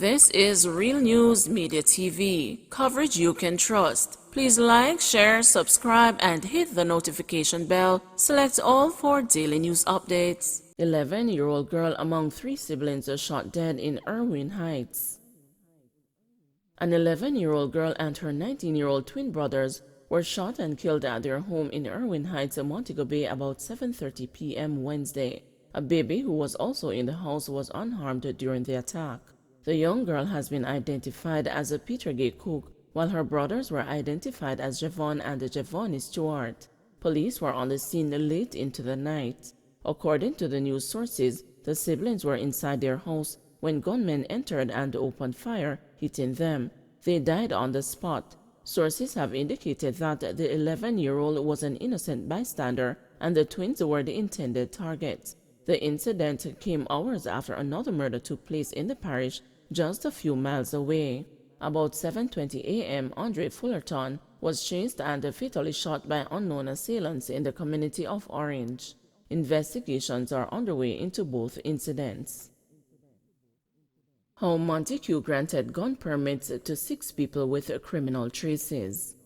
This is Real News Media TV, coverage you can trust. Please like, share, subscribe, and hit the notification bell. Select all for daily news updates. 11-year-old girl among 3 siblings are shot dead in Irwin Heights. An 11-year-old girl and her 19-year-old twin brothers were shot and killed at their home in Irwin Heights, Montego Bay about 7:30 p.m. Wednesday. A baby who was also in the house was unharmed during the attack. The young girl has been identified as a Peter Gay Cook, while her brothers were identified as Javon and Javon Stewart. Police were on the scene late into the night. According to the news sources, the siblings were inside their house when gunmen entered and opened fire, hitting them. They died on the spot. Sources have indicated that the 11-year-old was an innocent bystander and the twins were the intended targets. The incident came hours after another murder took place in the parish just a few miles away. About 7:20 a.m., Andre Fullerton was chased and fatally shot by unknown assailants in the community of Orange. Investigations are underway into both incidents. How Montague granted gun permits to 6 people with criminal traces.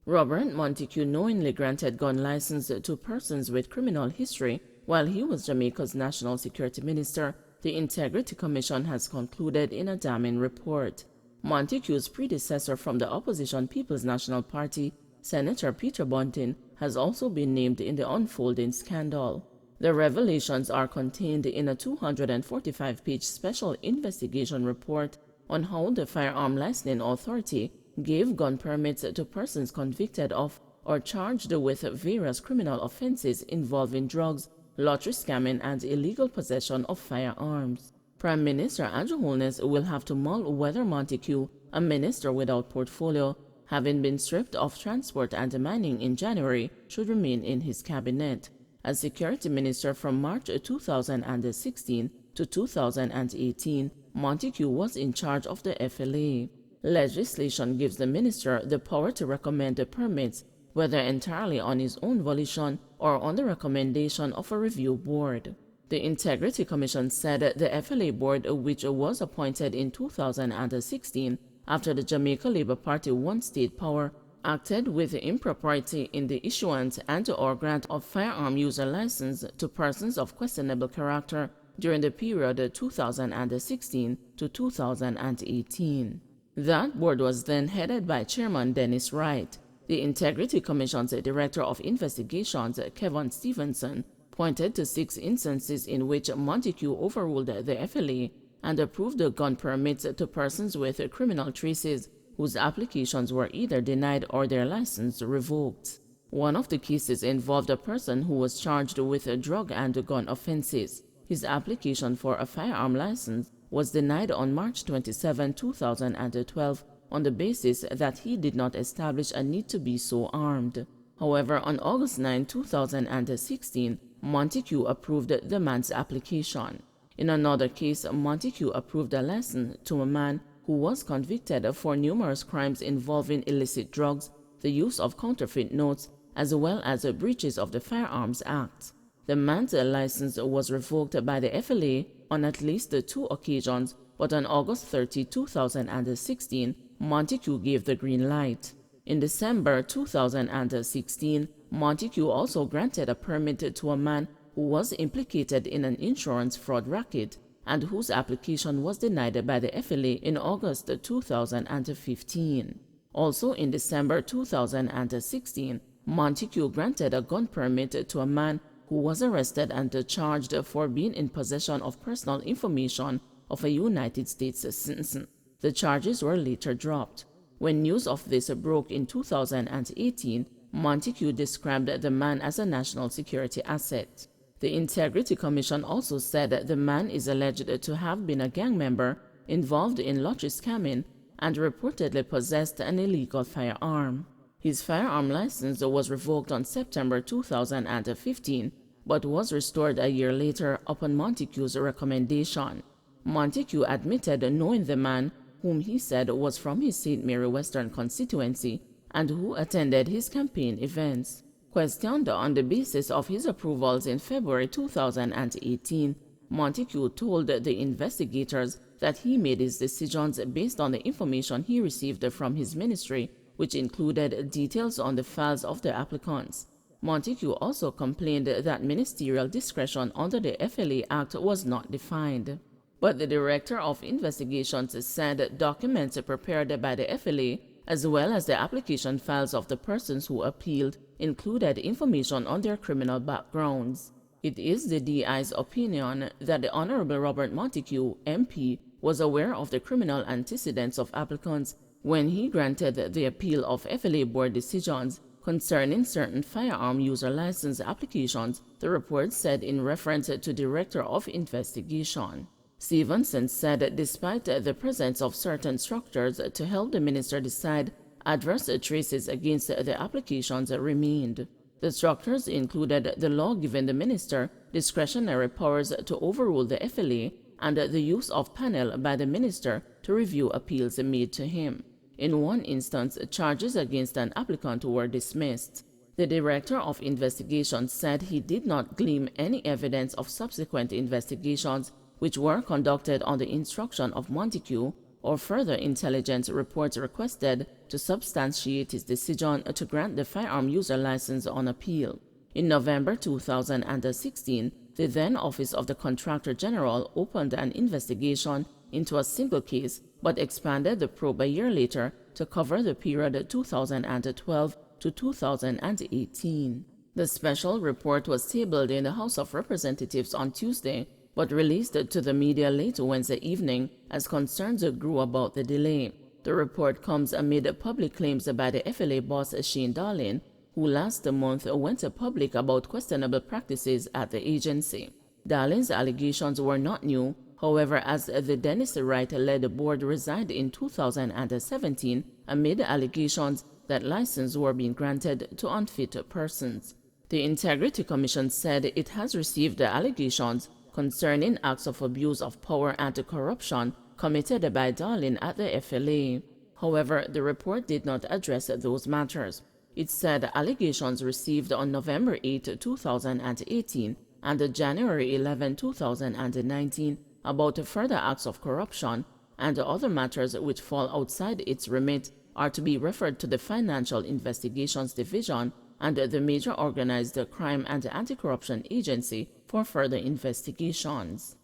Robert Montague knowingly granted gun licenses to persons with criminal history while he was Jamaica's National Security Minister, the Integrity Commission has concluded in a damning report. Montague's predecessor from the opposition People's National Party, Senator Peter Bunting, has also been named in the unfolding scandal. The revelations are contained in a 245-page special investigation report on how the Firearm Licensing Authority gave gun permits to persons convicted of or charged with various criminal offenses involving drugs, lottery scamming, and illegal possession of firearms. Prime Minister Andrew Holness will have to mull whether Montague, a minister without portfolio, having been stripped of transport and mining in January, should remain in his cabinet. As security minister from March 2016 to 2018, Montague was in charge of the FLA. Legislation gives the minister the power to recommend the permits, whether entirely on his own volition or on the recommendation of a review board. The Integrity Commission said the FLA board, which was appointed in 2016 after the Jamaica Labour Party won state power, acted with impropriety in the issuance and/or grant of firearm user license to persons of questionable character during the period 2016 to 2018. That board was then headed by Chairman Dennis Wright. The Integrity Commission's Director of Investigations, Kevin Stevenson, pointed to 6 instances in which Montague overruled the FLA and approved the gun permits to persons with criminal traces whose applications were either denied or their license revoked. One of the cases involved a person who was charged with drug and gun offenses. His application for a firearm license was denied on March 27, 2012, on the basis that he did not establish a need to be so armed. However, on August 9, 2016, Montague approved the man's application. In another case, Montague approved a license to a man who was convicted for numerous crimes involving illicit drugs, the use of counterfeit notes, as well as breaches of the Firearms Act. The man's license was revoked by the FLA on at least 2 occasions, but on August 30, 2016, Montague gave the green light. In December 2016, Montague also granted a permit to a man who was implicated in an insurance fraud racket and whose application was denied by the FLA in August 2015. Also in December 2016, Montague granted a gun permit to a man who was arrested and charged for being in possession of personal information of a United States citizen. The charges were later dropped. When news of this broke in 2018, Montague described the man as a national security asset. The Integrity Commission also said the man is alleged to have been a gang member involved in lottery scamming and reportedly possessed an illegal firearm. His firearm license was revoked on September 2015, but was restored a year later upon Montague's recommendation. Montague admitted knowing the man, whom he said was from his St. Mary Western constituency and who attended his campaign events. Questioned on the basis of his approvals in February 2018, Montague told the investigators that he made his decisions based on the information he received from his ministry, which included details on the files of the applicants. Montague also complained that ministerial discretion under the FLA Act was not defined. But the Director of Investigations said documents prepared by the FLA, as well as the application files of the persons who appealed, included information on their criminal backgrounds. It is the DI's opinion that the Honorable Robert Montague, MP, was aware of the criminal antecedents of applicants when he granted the appeal of FLA board decisions concerning certain firearm user license applications, the report said in reference to Director of Investigation. Stevenson said despite the presence of certain structures to help the minister decide, adverse traces against the applications remained. The structures included the law giving the minister discretionary powers to overrule the FLA and the use of panel by the minister to review appeals made to him. In one instance, charges against an applicant were dismissed. The Director of Investigation said he did not glean any evidence of subsequent investigations which were conducted on the instruction of Montague, or further intelligence reports requested to substantiate his decision to grant the firearm user license on appeal. In November 2016, the then Office of the Contractor General opened an investigation into a single case but expanded the probe a year later to cover the period 2012 to 2018. The special report was tabled in the House of Representatives on Tuesday but released to the media late Wednesday evening as concerns grew about the delay. The report comes amid public claims by the FLA boss Shane Darling, who last month went public about questionable practices at the agency. Darling's allegations were not new. However, as the Dennis Wright-led board resigned in 2017 amid allegations that licenses were being granted to unfit persons. The Integrity Commission said it has received the allegations concerning acts of abuse of power and corruption committed by Darling at the FLA. However, the report did not address those matters. It said allegations received on November 8, 2018 and January 11, 2019 about further acts of corruption and other matters which fall outside its remit are to be referred to the Financial Investigations Division and the Major Organized Crime and Anti-Corruption Agency for further investigations.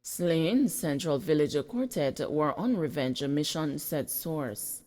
Slain Central Village Quartet were on revenge mission, said source.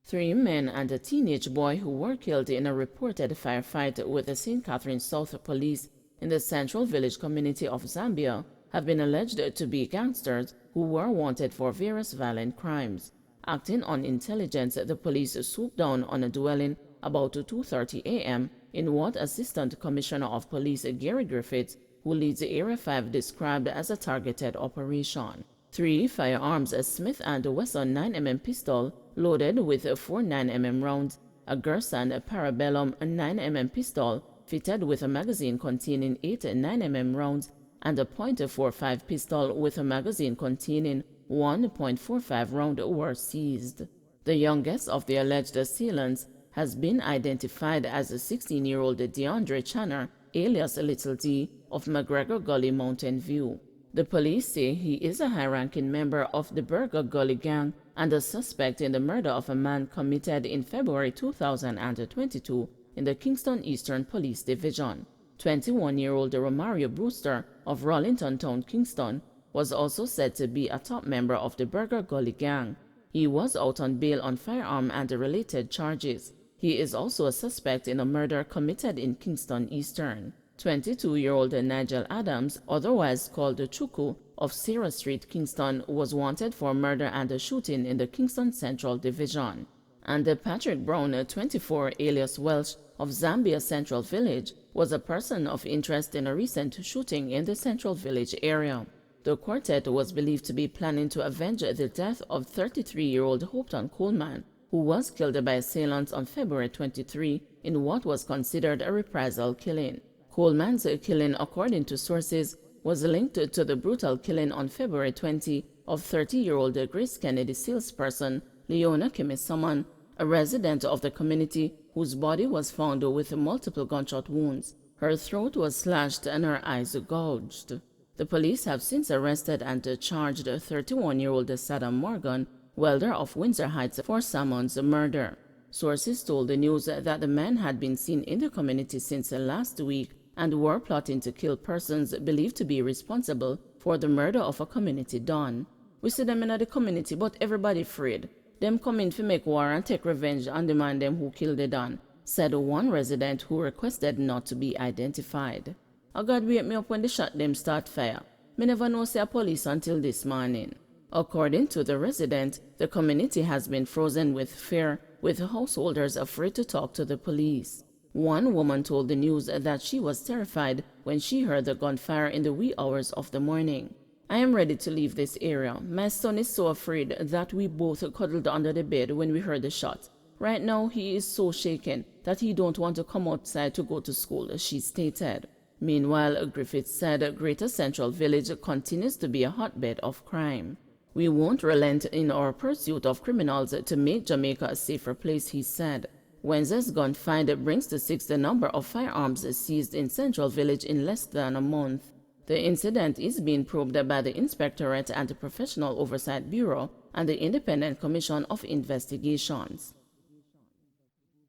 3 men and a teenage boy who were killed in a reported firefight with the St. Catherine South Police in the Central Village community of Zambia have been alleged to be gangsters who were wanted for various violent crimes. Acting on intelligence, the police swooped down on a dwelling about 2:30 a.m. in what Assistant Commissioner of Police Gary Griffiths, who leads Area 5, described as a targeted operation. 3 firearms, a Smith & Wesson 9mm pistol loaded with 4 9mm rounds, a Gerson Parabellum 9mm pistol fitted with a magazine containing 8 9mm rounds, and a .45 pistol with a magazine containing 1.45 round were seized. The youngest of the alleged assailants has been identified as a 16-year-old DeAndre Channer, alias Little D, of McGregor Gully Mountain View. The police say he is a high-ranking member of the Burger Gully Gang and a suspect in the murder of a man committed in February 2022 in the Kingston Eastern Police Division. 21-year-old Romario Brewster of Rollington Town, Kingston, was also said to be a top member of the Burger Gully Gang. He was out on bail on firearm and related charges. He is also a suspect in a murder committed in Kingston Eastern. 22-year-old Nigel Adams, otherwise called Chuku, of Sarah Street, Kingston, was wanted for murder and a shooting in the Kingston Central Division. And Patrick Brown, 24, alias Welsh, of Zambia Central Village, was a person of interest in a recent shooting in the Central Village area. The quartet was believed to be planning to avenge the death of 33-year-old Hopetoun Coleman, who was killed by assailants on February 23 in what was considered a reprisal killing. Coleman's killing, according to sources, was linked to the brutal killing on February 20 of 30-year-old Grace Kennedy salesperson Leona Kimisaman, a resident of the community whose body was found with multiple gunshot wounds. Her throat was slashed and her eyes gouged. The police have since arrested and charged 31-year-old Saddam Morgan, welder of Windsor Heights, for Salmon's murder. Sources told the news that the man had been seen in the community since last week and were plotting to kill persons believed to be responsible for the murder of a community don. "We see them in the community, but everybody afraid. Them come in to make war and take revenge on the man them who killed the don," said one resident who requested not to be identified. "Oh God, wake me up when the shot them start fire. Me never know say a police until this morning." According to the resident, the community has been frozen with fear, with householders afraid to talk to the police. One woman told the news that she was terrified when she heard the gunfire in the wee hours of the morning. "I am ready to leave this area. My son is so afraid that we both cuddled under the bed when we heard the shot. Right now he is so shaken that he don't want to come outside to go to school," she stated. Meanwhile, Griffith said Greater Central Village continues to be a hotbed of crime. "We won't relent in our pursuit of criminals to make Jamaica a safer place," he said. Wednesday's gun find brings to 6 the number of firearms seized in Central Village in less than a month. The incident is being probed by the Inspectorate and the Professional Oversight Bureau and the Independent Commission of Investigations.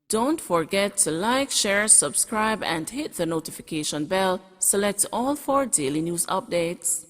Don't forget to like, share, subscribe, and hit the notification bell. Select all for daily news updates.